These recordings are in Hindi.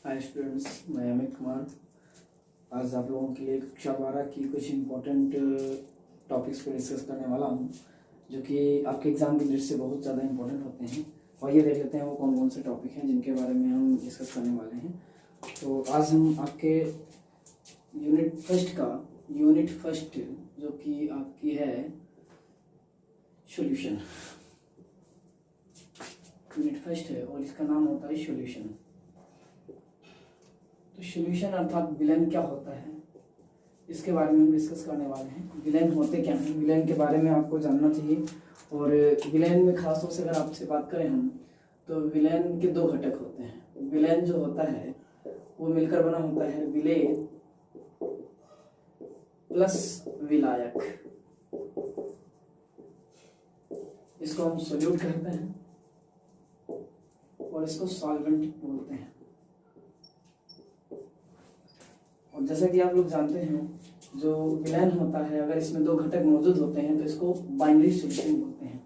हाय स्टूडेंट्स, मैं अमित कुमार। आज आप लोगों के लिए कक्षा 12 की कुछ इम्पोर्टेंट टॉपिक्स पर डिस्कस करने वाला हूं, जो कि आपके एग्ज़ाम की दृष्टि से बहुत ज़्यादा इम्पोर्टेंट होते हैं। और ये देख लेते हैं वो कौन कौन से टॉपिक हैं जिनके बारे में हम डिस्कस करने वाले हैं। तो आज हम आपके यूनिट फर्स्ट जो कि आपकी है सॉल्यूशन, यूनिट फर्स्ट है और इसका नाम होता है सॉल्यूशन। तो सॉल्यूशन अर्थात विलेन क्या होता है, इसके बारे में हम डिस्कस करने वाले हैं। विलेन होते क्या हैं, विलेन के बारे में आपको जानना चाहिए। और विलेन में खास तौर से अगर आपसे बात करें हम, तो विलेन के दो घटक होते हैं। विलेन जो होता है वो मिलकर बना होता है विलेय प्लस विलायक। इसको हम सोल्यूट कहते हैं और इसको सॉल्वेंट बोलते हैं। और जैसा कि आप लोग जानते हैं, जो विलेन होता है अगर इसमें दो घटक मौजूद होते हैं तो इसको बाइनरी सॉल्यूशन बोलते हैं।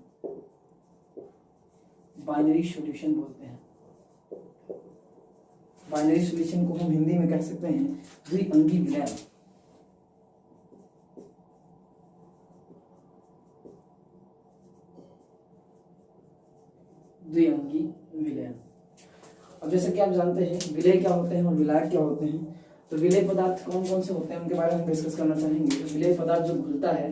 बाइनरी सॉल्यूशन बोलते हैं। बाइनरी सॉल्यूशन को हम हिंदी में कह सकते हैं द्विअंगी विलेन। द्विअंगी विलेन। अब जैसे कि आप जानते हैं विलेय क्या होते हैं और विलायक क्या होते हैं। तो विलेय पदार्थ कौन कौन से होते हैं उनके बारे में हम डिस्कस करना चाहेंगे। तो विलेय पदार्थ जो घुलता है,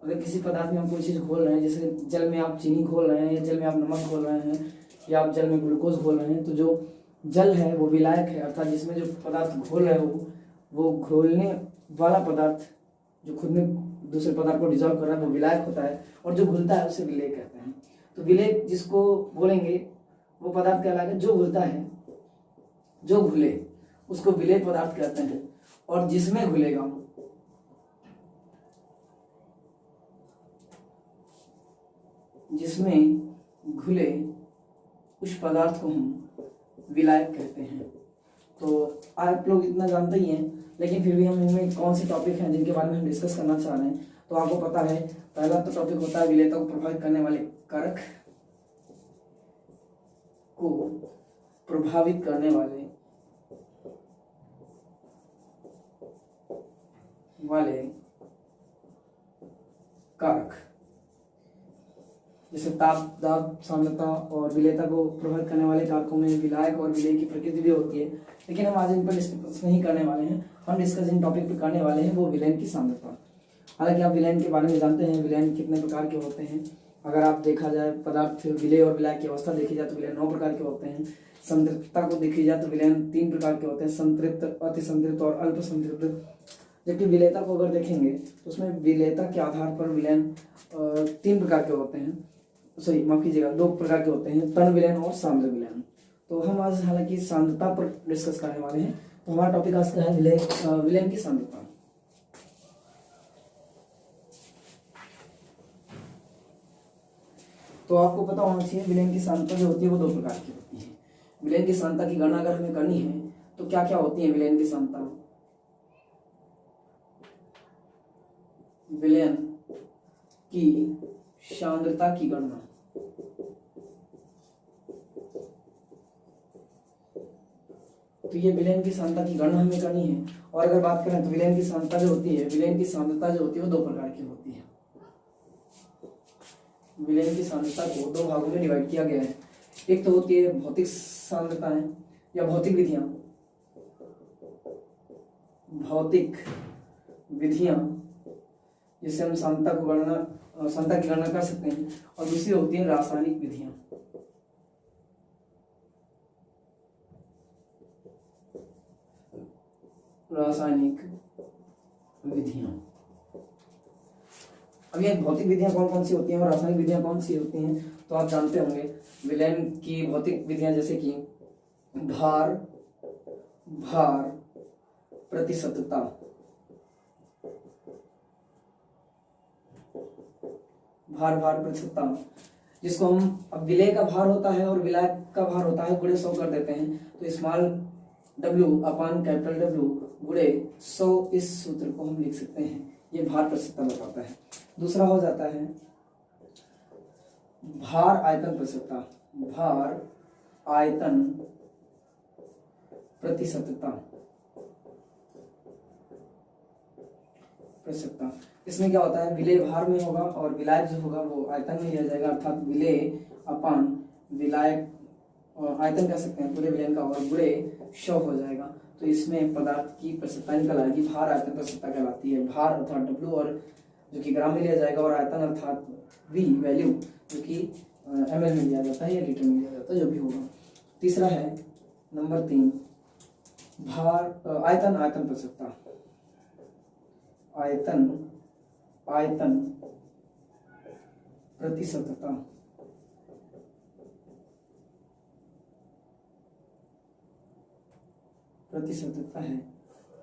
अगर किसी पदार्थ में हम कोई चीज़ घोल रहे हैं, जैसे जल में आप चीनी घोल रहे हैं या जल में आप नमक घोल रहे हैं या आप जल में ग्लूकोज घोल रहे हैं, तो जो जल है वो विलायक है। अर्थात जिसमें जो पदार्थ घोल रहे हो वो घोलने वाला पदार्थ जो खुद में दूसरे पदार्थ को डिजॉल्व कर रहा है वो विलायक होता है, और जो घुलता है उसे विलेय कहते हैं। तो विलेय जिसको बोलेंगे वो पदार्थ कहलाएगा जो घुलता है, जो घुले उसको विलेय पदार्थ कहते हैं। और जिसमें घुलेगा, जिसमें घुले उस पदार्थ को हम विलायक कहते हैं। तो आप लोग इतना जानते ही हैं, लेकिन फिर भी हम इनमें कौन से टॉपिक हैं जिनके बारे में हम डिस्कस करना चाह रहे हैं। तो आपको पता है, पहला तो टॉपिक होता है विलेयता को प्रभावित करने वाले कारक को प्रभावित करने वाले कारक। जैसे ताप, दाब, सांद्रता और विलेयता को प्रभावित करने वाले कारकों में विलायक और विलेय की प्रकृति भी होती है, लेकिन हम आज इन पर डिस्कस नहीं करने वाले हैं। हम डिस्कस इन टॉपिक पे करने वाले हैं वो विलेन की सांद्रता। हालांकि आप विलेन के बारे में जानते हैं, विलेन कितने प्रकार के होते हैं। अगर आप देखा जाए पदार्थ विलेय और विलायक की अवस्था देखी जाए तो विलेन 9 प्रकार के होते हैं। संतृप्तता को देखी जाए तो विलेन 3 प्रकार के होते हैं, संतृप्त, अति संतृप्त और अल्प संतृप्त। जबकि विलेयता को अगर देखेंगे तो उसमें विलेयता के आधार पर विलेन 3 प्रकार के होते हैं, माफ कीजिएगा 2 प्रकार के होते हैं, तन विलेन और सांद्र विलेन। तो हम आज हालांकि सांद्रता पर डिस्कस करने वाले हैं। तो हमारा टॉपिक आज का है विलेन की सांद्रता। तो आपको पता होना चाहिए विलेन की सांद्रता जो होती है वो 2 प्रकार की होती है। विलेन की सांद्रता की गणना अगर हमें करनी है तो क्या क्या होती है विलेन की सांद्रता। विलेन की सांद्रता की गणना, तो ये विलेन की सांद्रता की गणना हमें करनी है। और अगर बात करें तो विलेन की सांद्रता जो होती है, विलेन की सांद्रता जो होती है वो 2 प्रकार की होती है। विलेन की सांद्रता को 2 भागों में डिवाइड किया गया है। एक तो होती है भौतिक सांद्रताएं या भौतिक विधियां, भौतिक विधियां जिससे हम सांद्रता की गणना कर सकते हैं। और दूसरी होती है रासायनिक विधियां। रासायनिक विधियां। अब ये भौतिक विधियां कौन कौन सी होती हैं और रासायनिक विधियां कौन सी होती हैं, तो आप जानते होंगे। विलेन की भौतिक विधियां जैसे कि भार प्रतिशतता, भार प्रतिशतता, जिसको हम, अब विलेय का भार होता है और विलायक का भार होता है गुणे 100 कर देते हैं, तो स्मॉल w अपान कैपिटल W गुणे 100 इस सूत्र को हम लिख सकते हैं। ये भार प्रतिशतता बताता है। दूसरा हो जाता है भार आयतन प्रतिशतता। भार आयतन प्रतिशतता। इसमें क्या होता है, विलेय भार में होगा और विलायक जो होगा वो आयतन में लिया जाएगा, अर्थात विलेय अपान विलायक, आयतन कह सकते हैं पूरे विलयन का, और गुणे 100 हो जाएगा। तो इसमें पदार्थ की प्रतिशतता निकल आएगी। भार आयतन प्रतिशतता कहलाती है। भार अर्थात W और जो कि ग्राम में लिया जाएगा, और आयतन अर्थात V वैल्यू जो कि ml में लिया जाता है या लीटर में लिया जाता है, जो भी होगा। तीसरा है नंबर 3 भार आयतन प्रतिशतता। आयतन प्रतिशतता है,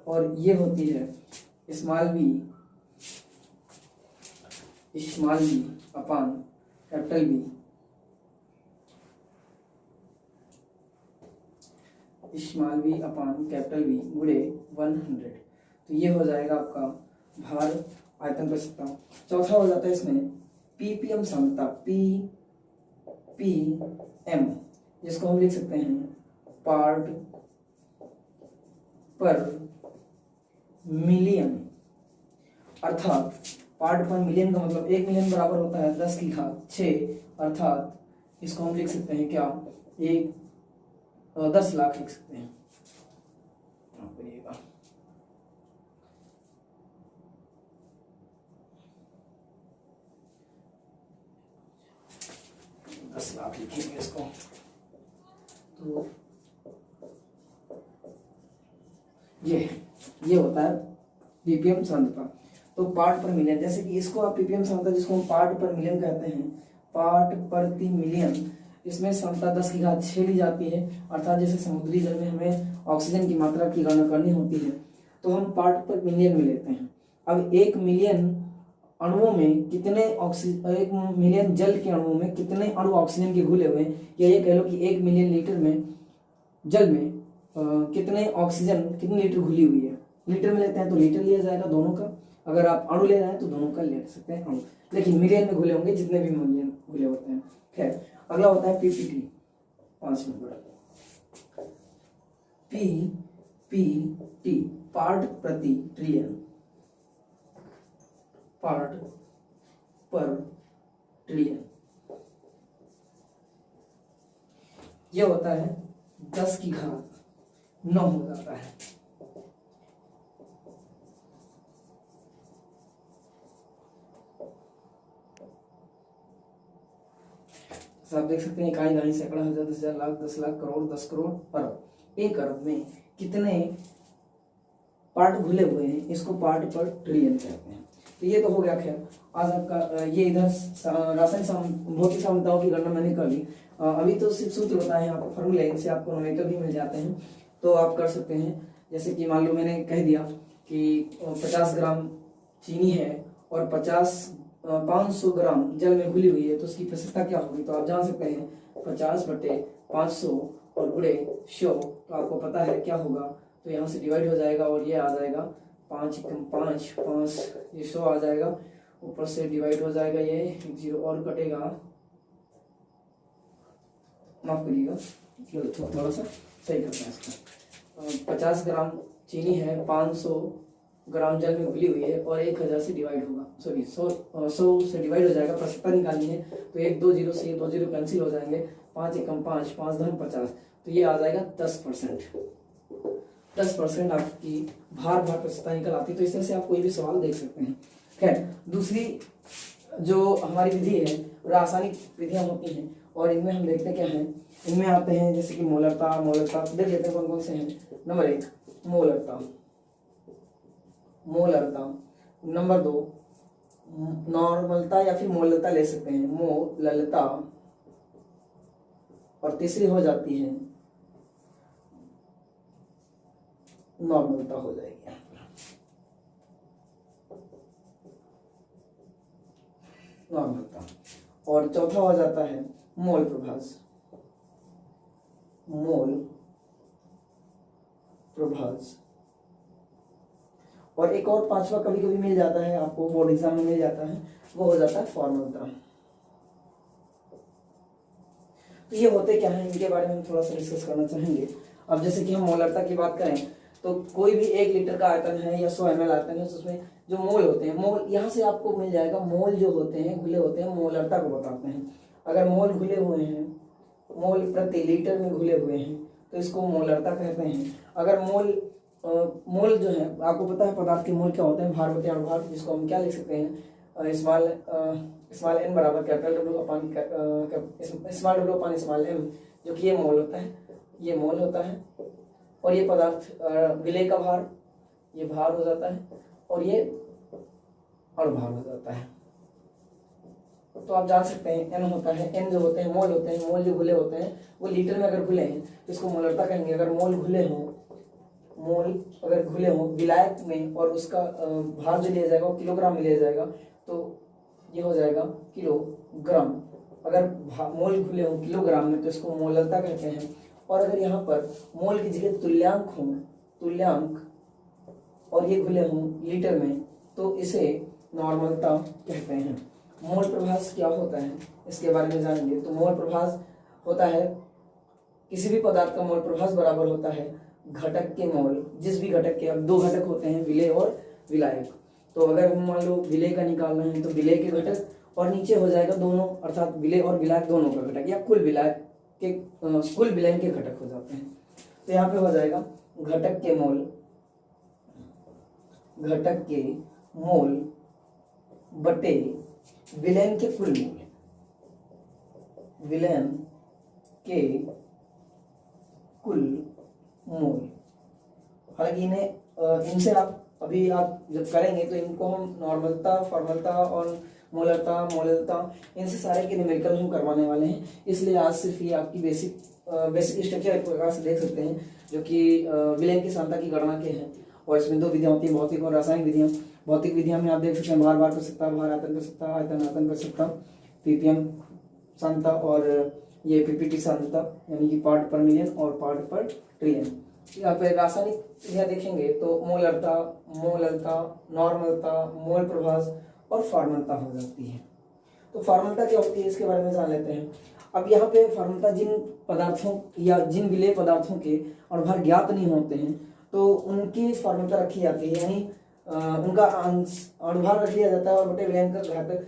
और ये होती है स्मॉल v अपान कैपिटल B, स्मॉल v अपान कैपिटल B गुणे 100। तो ये हो जाएगा आपका भार आयतन प्रतिशतता। चौथा हो जाता है इसमें ppm सांद्रता, ppm, जिसको हम लिख सकते हैं पार्ट पर मिलियन, अर्थात पार्ट पर मिलियन का मतलब 1 मिलियन बराबर होता है 10 की घात 6, अर्थात इसको हम लिख सकते हैं क्या, 10 लाख लिख सकते हैं। 10 लाख लिखेंगे इसको। तो ये होता है पीपीएम सांद्रता। तो पार्ट पर मिलियन, जैसे कि इसको आप पीपीएम सांद्रता जिसको हम पार्ट पर मिलियन कहते हैं, पार्ट प्रति मिलियन, इसमें सांद्रता 10 की घात 6 ली जाती है। अर्थात जैसे समुद्री जल में हमें ऑक्सीजन की मात्रा की गणना करनी होती है तो हम पार्ट पर मिलियन में लेते हैं। अब 1 मिलियन अणुओं में कितने ऑक्सीजन, 1 मिलियन जल के अणुओं में कितने अणु ऑक्सीजन के घुले हुए हैं, या ये कह लो कि 1 मिलियन लीटर में जल में कितने ऑक्सीजन कितनी लीटर घुली हुई है। लीटर में लेते हैं तो लीटर लिया जाएगा दोनों का, अगर आप अणु ले रहे हैं तो दोनों का ले सकते हैं अणु, लेकिन मिलियन में घुले होंगे जितने भी मिलियन घुले होते हैं। खैर, अगला होता है पीपीटी, 5 नंबर पीपीटी, पार्ट प्रति ट्रिलियन, पार्ट पर ट्रिलियन। यह होता है 10 की घात 9 हो जाता है। तो आप देख सकते हैं इकाई, दहाई, सैकड़ा, हजार, 10,000, लाख, 10 लाख, करोड़, 10 करोड़, अरब। 1 अरब में कितने पार्ट घुले हुए हैं, इसको पार्ट पर ट्रिलियन कहते हैं। तो ये तो हो गया। खैर, आज आपका ये इधर रासायनिक भौतिक सांद्रताओं की गणना मैंने कर ली। अभी तो सिर्फ सूत्र बताए हैं आपको, फॉर्मूला, इनसे आपको नोमेटर भी मिल जाते हैं तो आप कर सकते हैं। जैसे कि मान लो मैंने कह दिया कि 50 ग्राम चीनी है और 500 ग्राम जल में घुली हुई है, तो उसकी प्रतिशतता क्या होगी। तो आप जान सकते हैं 50/500 और गुणे 100, तो आपको पता है क्या होगा। तो यहाँ से डिवाइड हो जाएगा और ये आ जाएगा 5 × 5 5, ये 100 आ जाएगा। ऊपर से डिवाइड हो जाएगा, ये 1 0 और कटेगा, माफ करिएगा थोड़ा सा सही करते हैं इसको। 50 ग्राम चीनी है, 500 ग्राम जल में घुली हुई है और 1000 से डिवाइड होगा, सॉरी 100 से डिवाइड हो जाएगा। प्रतिशतता निकालनी है तो 1 2 0 से ये 2 0 कैंसिल हो जाएंगे। 5 × 5 5 धन 50, तो ये आ जाएगा 10%। 10% आपकी भार प्रतिशतता निकल आती है। तो इस तरह से आप कोई भी सवाल देख सकते हैं। खैर, दूसरी जो हमारी विधि है, रासायनिक विधियां होती हैं और इनमें हम देखते क्या है, इनमें आते हैं जैसे कि मोलरता देख लेते हैं कौन कौन से हैं। नंबर 1 मोलरता। नंबर 2 नॉर्मलता या फिर मोललता ले सकते हैं, मोललता। और तीसरी हो जाती है नॉर्मलता, हो जाएगी। नॉर्मलता। और चौथा हो जाता है मोल प्रभाज। और एक और 5वां कभी कभी मिल जाता है आपको, बोर्ड एग्जाम में मिल जाता है, वो हो जाता है फॉर्मलता। तो ये होते क्या है, इनके बारे में हम थोड़ा सा डिस्कस करना चाहेंगे। अब जैसे कि हम मोलरता की बात करें तो कोई भी 1 लीटर का आयतन है या 100 ml आयतन है, तो उसमें जो मोल होते हैं, मोल यहाँ से आपको मिल जाएगा। मोल जो होते हैं, घुले होते हैं, मोलरता को बताते हैं। अगर मोल घुले हुए हैं, मोल प्रति लीटर में घुले हुए हैं, तो इसको मोलरता कहते हैं। अगर मोल जो है, आपको पता है पदार्थ के मोल क्या होते हैं, भार बटे अणुभार, जिसको हम क्या लिख सकते हैं, स्मॉल n बराबर capital W upon small W upon small m, जो कि ये मोल होता है, ये मोल होता है। और ये पदार्थ विलेय का भार, ये भार हो जाता है, और ये अणुभार हो जाता है। तो आप जान सकते हैं n होता है, n जो होते हैं मोल होते हैं, मोल जो घुले होते हैं वो लीटर में अगर घुले हैं तो इसको मोलरता कहेंगे। अगर मोल घुले हों, मोल अगर घुले हों विलायक में, और उसका भार जो लिया जाएगा वो किलोग्राम में लिया जाएगा, तो ये हो जाएगा किलोग्राम। अगर मोल घुले हों किलोग्राम में तो इसको मोलरता कहते हैं। और अगर यहाँ पर मोल की जगह तुल्यांक हो, तुल्यांक, और ये घुले हों लीटर में, तो इसे नॉर्मलता कहते हैं। मोल प्रभास क्या होता है इसके बारे में जानेंगे। तो मोल प्रभास होता है, किसी भी पदार्थ का मोल प्रभास बराबर होता है घटक के मोल, जिस भी घटक के, अब 2 घटक होते हैं, विलेय और विलायक। तो अगर हम मान लो विलेय का निकालना है तो विलेय के घटक, और नीचे हो जाएगा दोनों, अर्थात विलेय और विलायक दोनों का घटक, या कुल विलायक के कुल विलयन के घटक हो जाते हैं। तो यहाँ पे हो जाएगा घटक के मोल, घटक के मोल बटे विलयन के कुल मोल, विलयन के कुल मोल। हालांकि इनसे आप अभी आप जब करेंगे तो इनको हम नॉर्मलता, फॉर्मलता और मोलरता, मोललता, इनसे सारे के न्यूमेरिकल हम करवाने वाले हैं। इसलिए आज सिर्फ ये आपकी बेसिक स्ट्रक्चर एक प्रकार से देख सकते हैं, जो कि विलयन की सांद्रता की गणना के हैं। और इसमें 2 विधियां होती हैं, भौतिक और रासायनिक विधियां। भौतिक विधियां में आप देख सकते हैं भार भार कर सकता, भार आयतन कर सकता, आयतन आयतन कर सकता, पीपीएम सांद्रता, और ये पीपीटी सांद्रता, यानी कि पार्ट पर मिलियन और पार्ट पर ट्रिलियन। यहाँ पे रासायनिक विधियां देखेंगे तो मोलरता, मोललता, नॉर्मलता, मोल प्रभास और फॉर्मलता हो जाती है। तो फॉर्मलता क्या होती है इसके बारे में जान लेते हैं। अब यहाँ पे फॉर्मलता जिन पदार्थों या जिन विलेय पदार्थों के अणुभार ज्ञात नहीं होते हैं तो उनकी फॉर्मलता रखी जाती है, यानी उनका अणुभार रख लिया जाता है और बटे विलयन का घटक,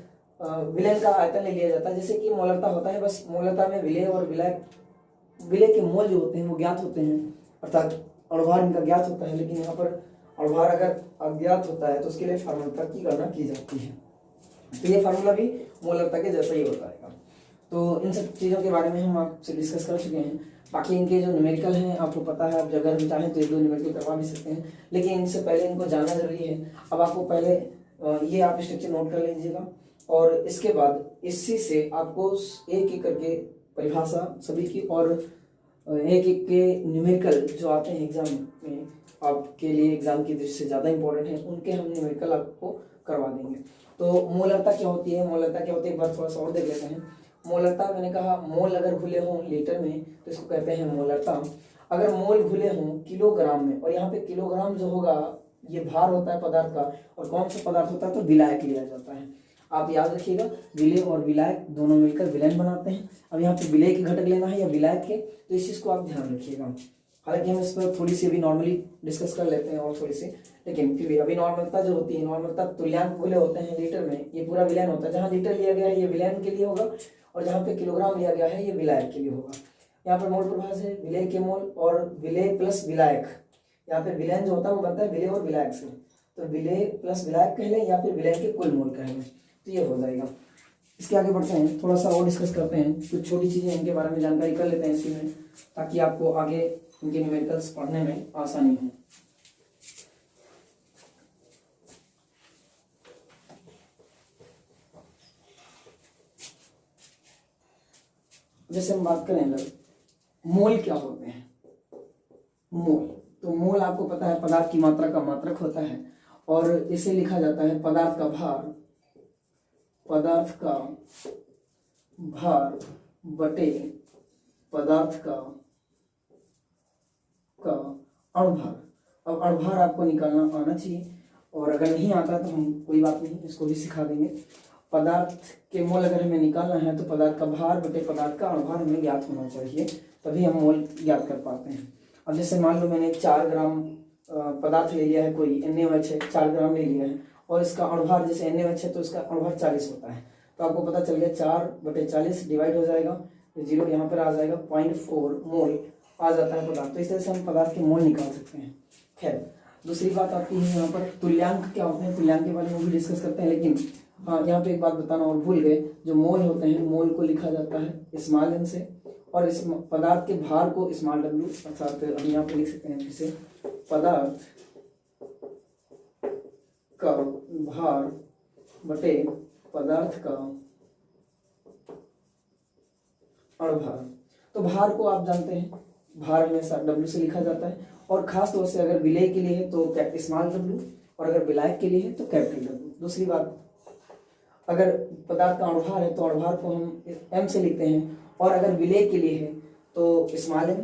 विलयन का आयतन ले लिया जाता है। जैसे कि मोलरता होता है, बस मोलरता में विलेय और विलेय के मोल जो होते हैं वो ज्ञात होते हैं, अर्थात अणुभार इनका ज्ञात होता है। लेकिन यहाँ पर अणुभार अगर अज्ञात होता है तो उसके लिए फॉर्मूला की गणना की जाती है। तो ये फार्मूला भी मोलरता के जैसा ही होता है। तो इन सब चीज़ों के बारे में हम आपसे डिस्कस कर चुके हैं। बाकी इनके जो न्यूमेरिकल हैं आपको पता है, आप अगर हम चाहें तो 1-2 न्यूमेरिकल करवा भी सकते हैं, लेकिन इनसे पहले इनको जानना जरूरी है। अब आपको पहले ये आप स्ट्रक्चर नोट कर लीजिएगा, और इसके बाद इसी से आपको एक एक करके परिभाषा सभी की और एक एक के न्यूमेरिकल जो आते हैं एग्जाम में, आपके लिए एग्जाम की दृष्टि से ज़्यादा इंपॉर्टेंट है, उनके हम न्यूमेरिकल आपको करवा देंगे। तो मोलरता क्या होती है, मोलरता क्या होती है एक बार थोड़ा सा और देख लेते हैं। मोलरता, मैंने कहा मोल अगर घुले हों लीटर में तो इसको कहते हैं मोलरता। अगर मोल घुले हों किलोग्राम में, और यहाँ पे किलोग्राम जो होगा ये भार होता है पदार्थ का, और कौन सा पदार्थ होता है तो विलायक लिया जाता है। आप याद रखिएगा, विलेय और विलायक दोनों मिलकर विलयन बनाते हैं। अब यहाँ पे विलेय के घटक लेना है या विलायक के, तो इस चीज़ को आप ध्यान रखिएगा। हालांकि हम इस पर थोड़ी सी अभी नॉर्मली डिस्कस कर लेते हैं और थोड़ी सी, लेकिन फिर भी अभी नॉर्मलता जो होती है, नॉर्मलता तुल्यांक घुले होते हैं लीटर में, ये पूरा विलयन होता है। जहाँ लीटर लिया गया है ये विलयन के लिए होगा, और जहाँ पे किलोग्राम लिया गया है ये विलायक के लिए होगा। यहाँ पर मोल प्रभास है विलेय के मोल और विलेय प्लस विलायक। यहाँ पे विलयन जो होता है वो बनता है विलेय और विलायक से, तो विलेय प्लस विलायक कह लें या फिर विलयन के कुल मोल कह लें, तो ये हो जाएगा। इसके आगे बढ़ते हैं, थोड़ा सा और डिस्कस करते हैं, कुछ छोटी चीज़ें इनके बारे में जानकारी कर लेते हैं इसी में, ताकि आपको आगे इनके न्यूमेरिकल्स पढ़ने में आसानी हो। जैसे हम बात करें अगर मोल क्या होते हैं, मोल, तो मोल आपको पता है पदार्थ की मात्रा का मात्रक होता है, और इसे लिखा जाता है पदार्थ का भार, पदार्थ का भार बटे पदार्थ का अणुभार। अब अणुभार आपको निकालना आना चाहिए, और अगर नहीं आता तो हम कोई बात नहीं, इसको भी सिखा देंगे। पदार्थ के मोल अगर हमें निकालना है तो पदार्थ का भार बटे पदार्थ का अणुभार हमें ज्ञात होना चाहिए, तभी हम मोल ज्ञात कर पाते हैं। अब जैसे मान लो मैंने 4 ग्राम पदार्थ ले लिया है, कोई NaOH है, 4 ग्राम ले लिया है और इसका अणुभार जैसे NaOH है तो इसका अणुभार 40 होता है, तो आपको पता चल गया 4/40 डिवाइड हो जाएगा, 0 यहाँ पर आ जाएगा, 0.4 मोल आ जाता है पदार्थ। तो इस तरह से हम पदार्थ के मोल निकाल सकते हैं। खैर दूसरी बात आती है यहाँ पर तुल्यांक क्या होते हैं, तुल्यांक के बारे में भी डिस्कस करते हैं, लेकिन हाँ यहाँ पे एक बात बताना और भूल गए, जो मोल होते हैं मोल को लिखा जाता है स्मॉल n से और इस पदार्थ के भार को स्मॉल w, अर्थात हम यहाँ पे लिख सकते हैं फिर से पदार्थ का भार बटे पदार्थ का अणुभार। तो भार को आप जानते हैं, भार हमेशा W से लिखा जाता है और खास तौर से अगर विलय के लिए है तो स्मॉल w और अगर विलायक के लिए है तो कैपिटल W। दूसरी बात, अगर पदार्थ का अणुभार है तो अणुभार को हम m से लिखते हैं और अगर विलय के लिए है तो स्मॉल m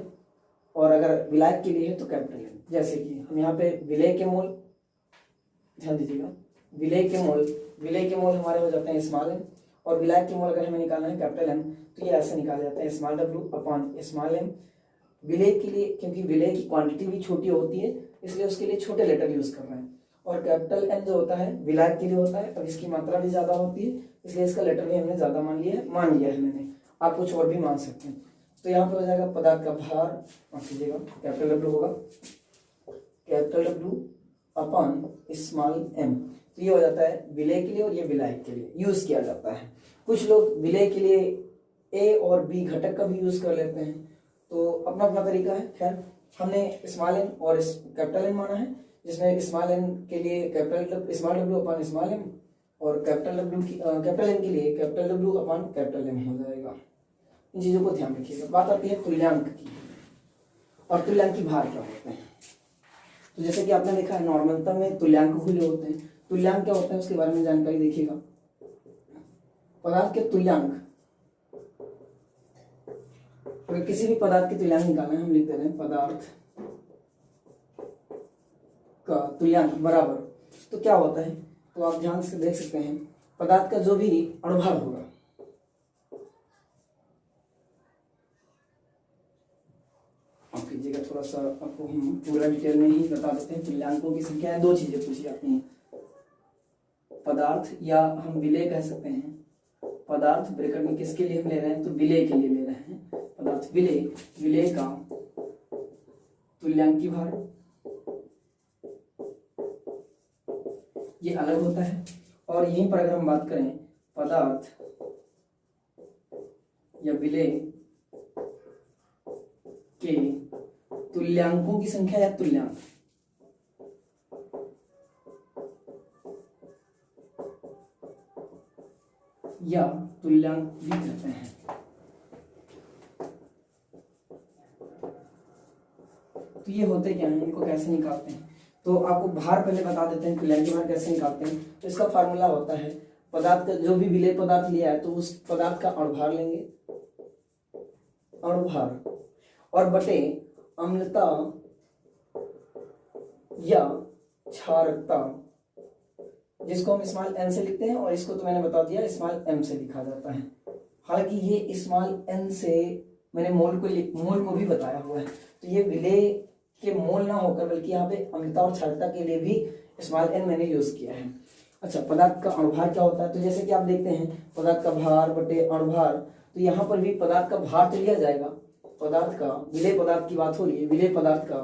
और अगर विलायक के लिए है तो कैपिटल M। जैसे कि हम यहाँ पे विलय के मोल, ध्यान दीजिएगा, विलय के मोल हमारे हो जाते हैं स्मॉल m और विलायक के मोल अगर हमें निकालना है कैपिटल M तो ये ऐसे निकाले जाते हैं small w upon small m। विलय के लिए, क्योंकि विलय की क्वांटिटी भी छोटी होती है इसलिए उसके लिए छोटे लेटर यूज कर रहे हैं, और कैपिटल M जो होता है विलायक के लिए होता है, अब इसकी मात्रा भी ज्यादा होती है इसलिए इसका लेटर भी हमने ज्यादा मान लिया है मैंने, आप कुछ और भी मान सकते हैं। तो यहाँ पर हो जाएगा पदार्थ का भार, माफ कीजिएगा, कैपिटल W होगा, capital W upon small m। तो ये हो जाता है विलय के लिए और ये विलायक के लिए यूज किया जाता है। कुछ लोग विलय के लिए A और B घटक का भी यूज कर लेते हैं, तो अपना अपना तरीका है। खैर हमने स्मॉल n और कैपिटल N माना है, जिसमें स्मॉल n के लिए small w upon small m और कैपिटल N के लिए capital W upon capital M हो जाएगा। इन चीजों को ध्यान रखिएगा। बात आती है तुल्यांक की, और तुल्यांकी भार क्या होते हैं। तो जैसे कि आपने देखा है नॉर्मलता में तुल्यांक खुले होते हैं, तुल्यांक क्या होते हैं उसके बारे में जानकारी देखिएगा। पदार्थ के तुल्यांक, अगर किसी भी पदार्थ के तुल्यांक निकालना है हम लिख दे रहे हैं पदार्थ का तुल्यांक बराबर, तो क्या होता है, तो आप ध्यान से देख सकते हैं पदार्थ का जो भी अणुभार होगा, आप कीजिएगा थोड़ा सा, आपको हम पूरा डिटेल में ही बता देते हैं। तुल्यांकों की संख्या है, 2 चीजें पूछी जाती हैं, पदार्थ या हम विलय कह सकते हैं। पदार्थ ब्रैकेट में किसके लिए हम ले रहे हैं, तो विलय के लिए ले रहे हैं। पदार्थ विलय का तुल्यांकी भार ये अलग होता है, और यहीं पर अगर हम बात करें पदार्थ या विलय के तुल्यांकों की संख्या या तुल्यांक, या तुल्यांक भी कहते हैं। तो ये होते क्या हैं, इनको कैसे निकालते हैं, तो आपको भार पहले बता देते हैं तुल्यांकी भार कैसे निकालते हैं। तो इसका फार्मूला होता है पदार्थ का जो भी विलय पदार्थ लिया है तो उस पदार्थ का अणुभार लेंगे, अणुभार, और बटे अम्लता या क्षारकता, जिसको हम स्मॉल n से लिखते हैं, और इसको तो मैंने बता दिया स्मॉल m से लिखा जाता है। हालांकि ये स्मॉल n से मैंने मोल को भी बताया हुआ है, तो ये विलय के मोल ना होकर बल्कि यहाँ पे अम्लता और क्षारकता के लिए भी स्मॉल n मैंने यूज किया है। अच्छा, पदार्थ का अणुभार क्या होता है, तो जैसे कि आप देखते हैं पदार्थ का भार बटे अणुभार, तो यहाँ पर भी पदार्थ का भार तो लिया जाएगा, पदार्थ का विलय पदार्थ की बात हो रही है, विलय पदार्थ का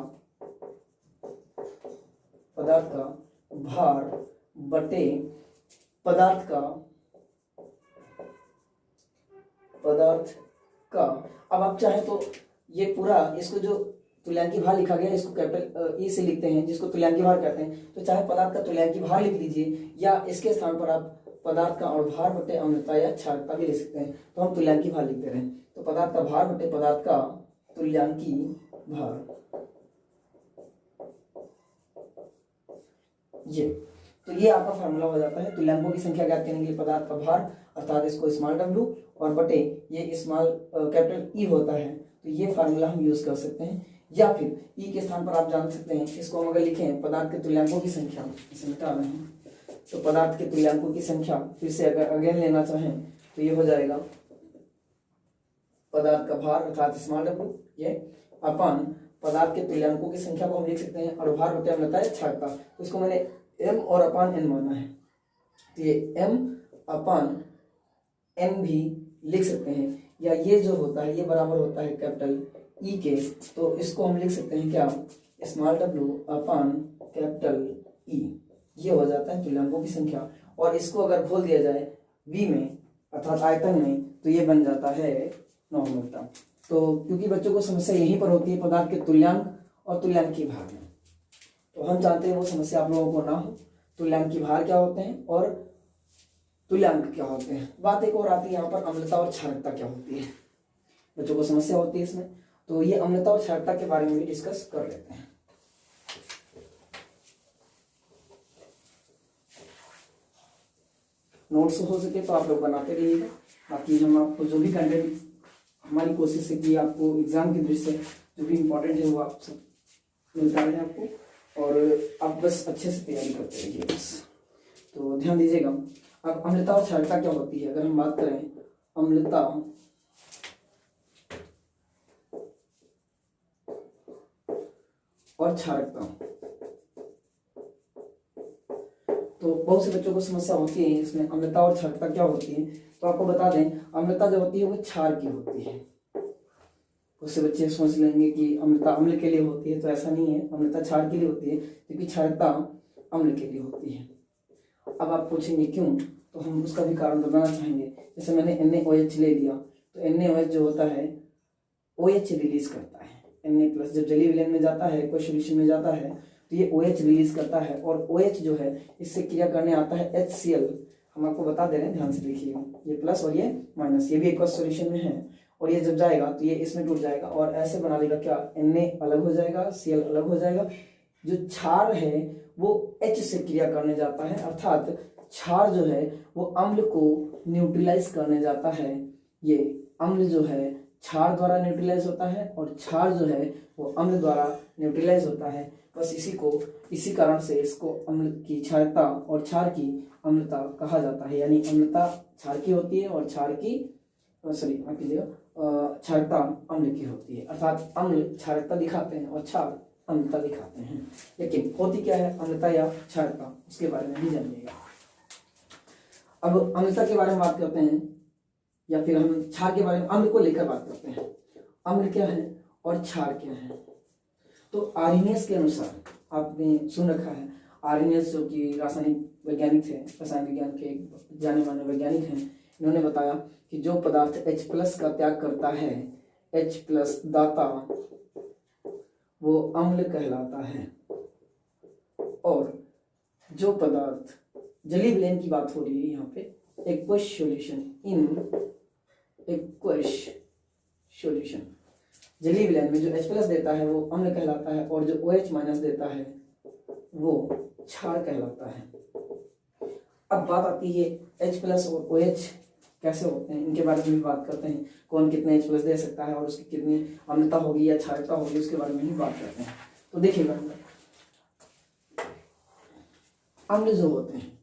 भार बटे पदार्थ का अब आप चाहे तो ये पूरा इसको जो तुल्यांकी भार लिखा गया इसको कैपिटल ई से लिखते हैं, जिसको तुल्यांकी भार कहते हैं, तो चाहे पदार्थ का तुल्यांकी भार लिख लीजिए या इसके स्थान पर आप पदार्थ का अणुभार बटे अम्लता या क्षारकता भी लिख सकते हैं। तो हम तुल्यांकी भार लिख दे रहे हैं, तो पदार्थ का भार बटे पदार्थ का तुल्यांकी भार, ये आपका फार्मूला हो जाता है तुल्यांकों की संख्या ज्ञात करने के लिए पदार्थ का भार, अर्थात इसको स्मॉल w और बटे ये स्मॉल कैपिटल ई होता है, तो ये फार्मूला हम यूज कर सकते हैं। या फिर ई के स्थान पर आप जान सकते हैं, इसको हम अगर लिखें पदार्थ के तुल्यांकों की संख्या, इसे मिटा रहे हैं, तो पदार्थ के तुल्यांकों की संख्या फिर से अगर अगेन लेना चाहें तो ये हो जाएगा पदार्थ का भार अर्थात स्मॉल w, ये अपन पदार्थ के तुल्यांकों की संख्या को हम लिख सकते हैं और भार होता है अम्लता या क्षारकता। तो इसको मैंने m और अपान n माना है, तो ये m अपान n भी लिख सकते हैं, या ये जो होता है ये बराबर होता है कैपिटल E के, तो इसको हम लिख सकते हैं क्या, स्मॉल w अपान कैपिटल E, ये हो जाता है तुल्यांकों की संख्या। और इसको अगर खोल दिया जाए v में अर्थात आयतन में तो ये बन जाता है नॉर्मलता। तो क्योंकि बच्चों को समस्या यहीं पर होती है पदार्थ के तुल्यांक और तुल्यांक की भार में, तो हम चाहते हैं वो समस्या आप लोगों को ना हो। तुल्यांक की भार क्या होते हैं और तुल्यांक क्या होते हैं। बात एक और आती है यहाँ पर, अम्लता और क्षारकता क्या होती है, बच्चों को समस्या होती है इसमें, तो ये अम्लता और क्षारकता के बारे में भी डिस्कस कर लेते हैं। नोट्स हो सके तो आप लोग बनाते रहिएगा, बाकी हम आपको जो भी कंटेंट, हमारी कोशिश है कि आपको एग्जाम की दृष्टि से जो भी इम्पोर्टेंट है वो आप सब मिलता रहे आपको, और आप बस अच्छे से तैयारी करते रहिए बस। तो ध्यान दीजिएगा। अब अम्लता और क्षारकता क्या होती है, अगर हम बात करें अम्लता और क्षारकता, तो बहुत से बच्चों को समस्या होती है इसमें अम्लता और क्षारकता क्या होती है। तो आपको बता दें, अम्लता जो होती है वो क्षार की होती है। बहुत से बच्चे सोच लेंगे कि अम्लता अम्ल के लिए होती है, तो ऐसा नहीं है, अम्लता क्षार के लिए होती है, क्योंकि क्षारकता अम्ल के लिए होती है। अब आप पूछेंगे क्यों, तो हम उसका भी कारण बताना चाहेंगे। जैसे मैंने NaOH ले लिया, तो NaOH जो होता है OH रिलीज करता है, Na+ जब जलीय विलयन में जाता है, कोई सॉल्यूशन में जाता है तो ये OH रिलीज करता है, और OH जो है इससे क्रिया करने आता है HCl। हम आपको बता दे रहे हैं, ध्यान से देखिएगा, ये प्लस और ये माइनस, ये भी एक सॉल्यूशन में है, और ये जब जाएगा तो ये इसमें टूट जाएगा और ऐसे बना लेगा क्या, Na अलग हो जाएगा, Cl अलग हो जाएगा। जो क्षार है वो H से क्रिया करने जाता है, अर्थात क्षार जो है वो अम्ल को न्यूट्रलाइज करने जाता है। ये अम्ल जो है क्षार द्वारा न्यूट्रलाइज होता है और क्षार जो है वो अम्ल द्वारा न्यूट्रलाइज होता है। बस इसी कारण से इसको अम्ल की क्षारकता और क्षार की अम्लता कहा जाता है। यानी अम्लता क्षार की होती है और क्षार की क्षारकता अम्ल की होती है, अर्थात अम्ल क्षारकता दिखाते हैं और क्षार अम्लता दिखाते हैं। लेकिन होती क्या है अम्लता या क्षारकता, उसके बारे में भी जानिएगा। अब अम्लता के बारे में बात करते हैं, या फिर हम क्षार के बारे में, अम्ल को लेकर बात करते हैं। अम्ल क्या है और क्षार क्या है। तो आर्हेनियस के अनुसार, आपने सुन रखा है, आर्हेनियस जो कि रासायनिक वैज्ञानिक थे, रसायन विज्ञान के जाने माने वैज्ञानिक हैं, इन्होंने बताया कि जो पदार्थ H+ का त्याग करता है, H+ दाता, वो अम्ल कहलाता है। और जो पदार्थ, जलीय विलयन की बात हो रही है यहाँ पे, एक्वस सॉल्यूशन, जलीय विलयन में जो H+ देता है वो अम्ल कहलाता है, और जो OH- देता है वो क्षार कहलाता है। अब बात आती है H+ और OH कैसे होते हैं, इनके बारे में भी बात करते हैं। कौन कितने H+ दे सकता है और उसकी कितनी अम्लता होगी या क्षारकता होगी, उसके बारे में भी बात करते हैं। तो देखिएगा, अम्ल जो होते हैं,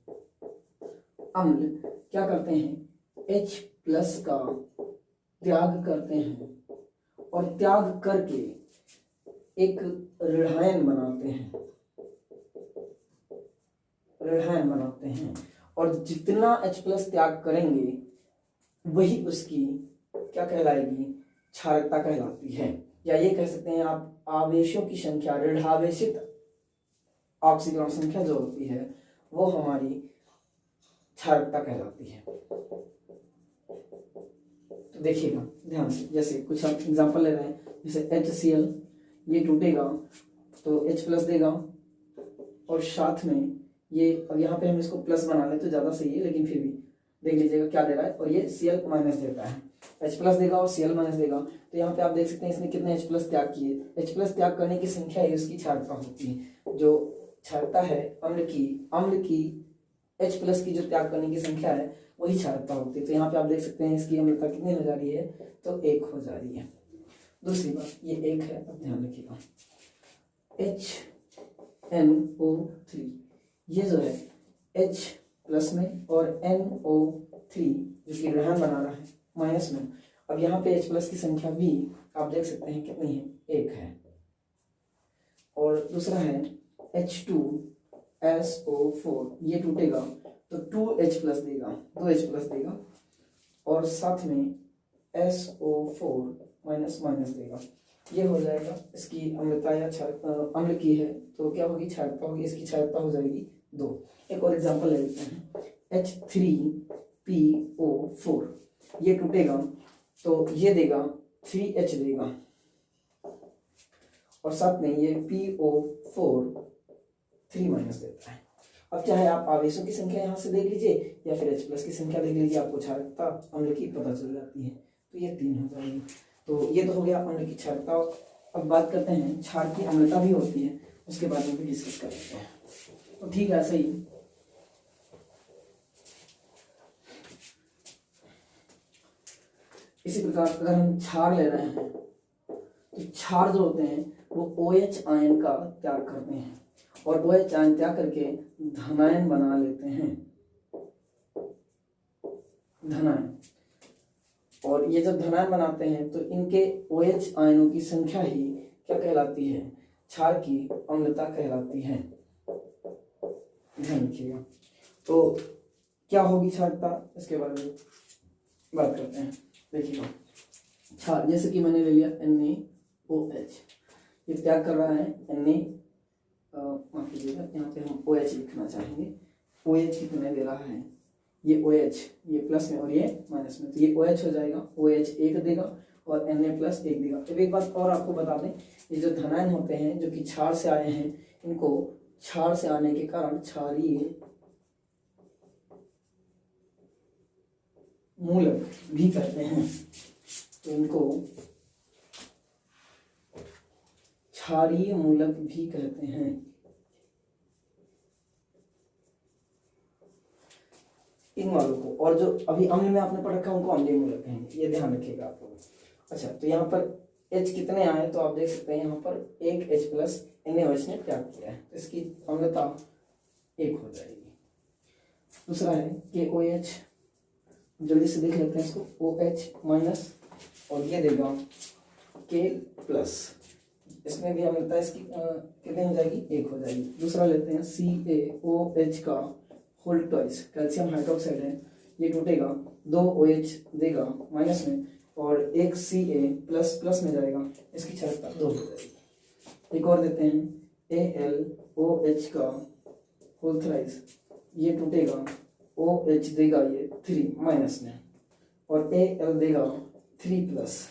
अम्ल क्या करते हैं, H+ का त्याग करते हैं और त्याग करके एक ऋणायन बनाते हैं, और जितना H+ त्याग करेंगे वही उसकी क्या कहलाएगी, क्षारकता कहलाती है। या ये कह सकते हैं आप, आवेशों की संख्या, ऋणावेशित ऑक्सीकरण संख्या जो होती है वो हमारी क्षारकता कहलाती है। तो देखिएगा ध्यान से, जैसे कुछ हम एग्जांपल ले रहे हैं, जैसे HCl, ये टूटेगा तो H+ देगा, और साथ में ये, अब यहाँ पे हम इसको प्लस बना लें तो ज़्यादा सही है, लेकिन फिर भी देख लीजिएगा क्या दे रहा है, और ये Cl- देता है, H+ देगा और Cl- देगा। तो यहाँ पे आप देख सकते हैं इसने कितने H+ त्याग किए, H+ त्याग करने की संख्या है उसकी क्षारकता होती है। जो क्षारकता है अम्ल की H+ की जो त्याग करने की संख्या है वही क्षारकता होती है। तो यहाँ पे आप देख सकते हैं इसकी अम्लता कितनी हो जा रही है, तो 1 हो जा रही है। दूसरी बात, ये 1 है, अब ध्यान रखिएगा, HNO3, ये जो है H प्लस में और NO3 जो कि ऋणायन बना रहा है माइनस में। अब यहाँ पे H प्लस की संख्या भी आप देख सकते हैं कितनी है, 1 है। और दूसरा है H2SO4, ये टूटेगा तो 2H प्लस देगा, 2H प्लस देगा और साथ में SO4 माइनस माइनस देगा। ये हो जाएगा इसकी अम्लता या अम्ल की है तो क्या होगी, क्षारकता होगी। इसकी क्षारकता हो जाएगी 2। एक और एग्जांपल ले लेते हैं, H3PO4, ये टूटेगा तो ये देगा 3H देगा और साथ में ये PO4 3 माइनस देता है। अब चाहे आप आवेशों की संख्या यहाँ से देख लीजिए या फिर H प्लस की संख्या देख लीजिए, आपको क्षारकता अम्ल की पता चल जाती है। तो ये 3 हो जाएगी। तो ये तो हो गया अम्ल की क्षारकता। अब बात करते हैं क्षार की अम्लता भी होती है, उसके बारे में भी डिस्कस कर लेते हैं। तो ठीक है, ऐसे ही इसी प्रकार अगर हम क्षार ले रहे हैं तो क्षार जो होते हैं वो OH आयन का त्याग करते हैं और OH आयन त्याग करके धनायन बना लेते हैं, धनायन। और ये जब धनायन बनाते हैं तो इनके OH आयनों की संख्या ही क्या कहलाती है, क्षार की अम्लता कहलाती है। ध्यान रखिएगा। तो क्या होगी क्षारकता, इसके बारे में बात करते हैं। देखिएगा, क्षार जैसे कि मैंने ले लिया NaOH, ये त्याग कर रहा है Na, माफ कीजिएगा यहाँ पे हम OH लिखना चाहेंगे। OH कितने दे रहा है, ये OH, ये प्लस में और ये माइनस में, तो ये OH हो जाएगा, OH 1 देगा और Na प्लस 1 देगा। अब एक बात और आपको बता दें, ये जो धनायन होते हैं जो कि क्षार से आए हैं, इनको क्षार से आने के कारण क्षारीय मूलक भी कहते हैं। तो इनको क्षारीय मूलक भी कहते हैं। इन वालों को, और जो अभी अम्ल में आपने पढ़ रखा है उनको अम्लीय मूलक कहेंगे, ये ध्यान रखिएगा आप लोग। अच्छा, तो यहाँ पर H कितने आए तो आप देख सकते हैं यहाँ पर 1 H प्लस NaOH ने त्याग किया है, तो इसकी अम्लता 1 हो जाएगी। दूसरा है KOH, जल्दी से देख लेते हैं इसको, OH माइनस और ये देगा K प्लस, इसमें भी अम्लता इसकी कितनी हो जाएगी, 1 हो जाएगी। दूसरा लेते हैं CaOH का होल ट्वाइस, कैल्शियम हाइड्रोक्साइड है, ये टूटेगा 2 OH देगा माइनस में और 1 Ca प्लस प्लस में जाएगा, इसकी क्षारकता 2 हो जाएगी। एक और देते हैं AlOH का होल थ्राइस, ये टूटेगा, OH देगा ये 3 माइनस में और Al देगा 3 प्लस,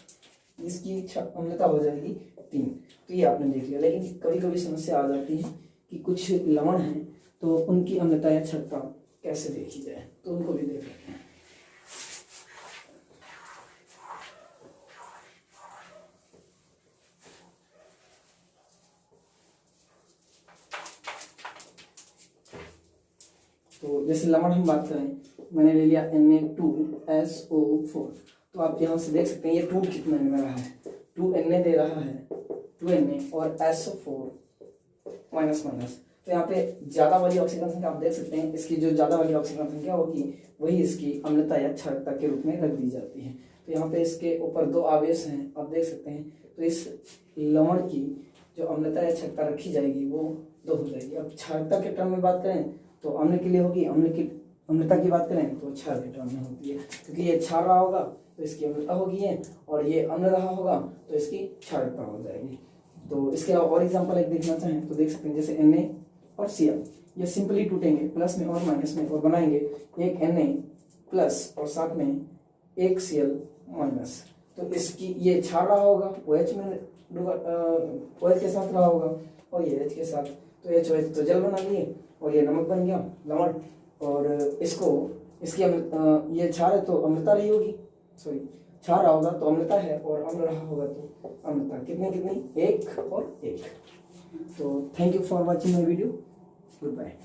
इसकी अम्लता हो जाएगी 3। तो ये आपने देख लिया। लेकिन कभी कभी समस्या आ जाती है कि कुछ लवण हैं तो उनकी अम्लता या क्षारकता कैसे देखी जाए, तो उनको भी देख लेते हैं। तो जैसे लवण हम बात करें, मैंने ले लिया Na2SO4, तो आप यहाँ से देख सकते हैं ये 2 कितना में रहा है, 2 Na दे रहा है, 2 Na और SO4 माइनस माइनस। तो यहाँ पे ज्यादा वाली ऑक्सीजन संख्या आप देख सकते हैं, इसकी जो ज्यादा वाली ऑक्सीजन संख्या होगी वही इसकी अम्लता या क्षारकता के रूप में रख दी जाती है। तो यहाँ पे इसके ऊपर 2 आवेश हैं, आप देख सकते हैं। तो इस लवण की जो अम्लता या क्षारकता रखी जाएगी वो 2 हो जाएगी। अब क्षारकता के टर्म में बात करें तो अम्ल के लिए होगी, अम्लता की बात करें तो क्षार के टर्म में होती है, क्योंकि ये क्षार रहा होगा तो इसकी अम्लता होगी है और ये अम्ल रहा होगा तो इसकी क्षारकता हो जाएगी। तो इसके अलावा और एग्जांपल एक देखना चाहें तो देख सकते हैं, जैसे Na और Cl, ये सिंपली टूटेंगे प्लस में और माइनस में और बनाएंगे एक Na प्लस और साथ में एक Cl माइनस। तो इसकी ये क्षार रहा होगा, OH में OH के साथ रहा होगा और ये H के साथ, तो HOH तो जल बना लिए और ये नमक बन गया लवण। और इसकी ये क्षार है तो अम्लता रही होगी, सॉरी क्षार रहा होगा तो अम्लता है और अम्ल रहा होगा तो अम्लता कितनी 1 और 1। तो thank you for watching my video, good bye.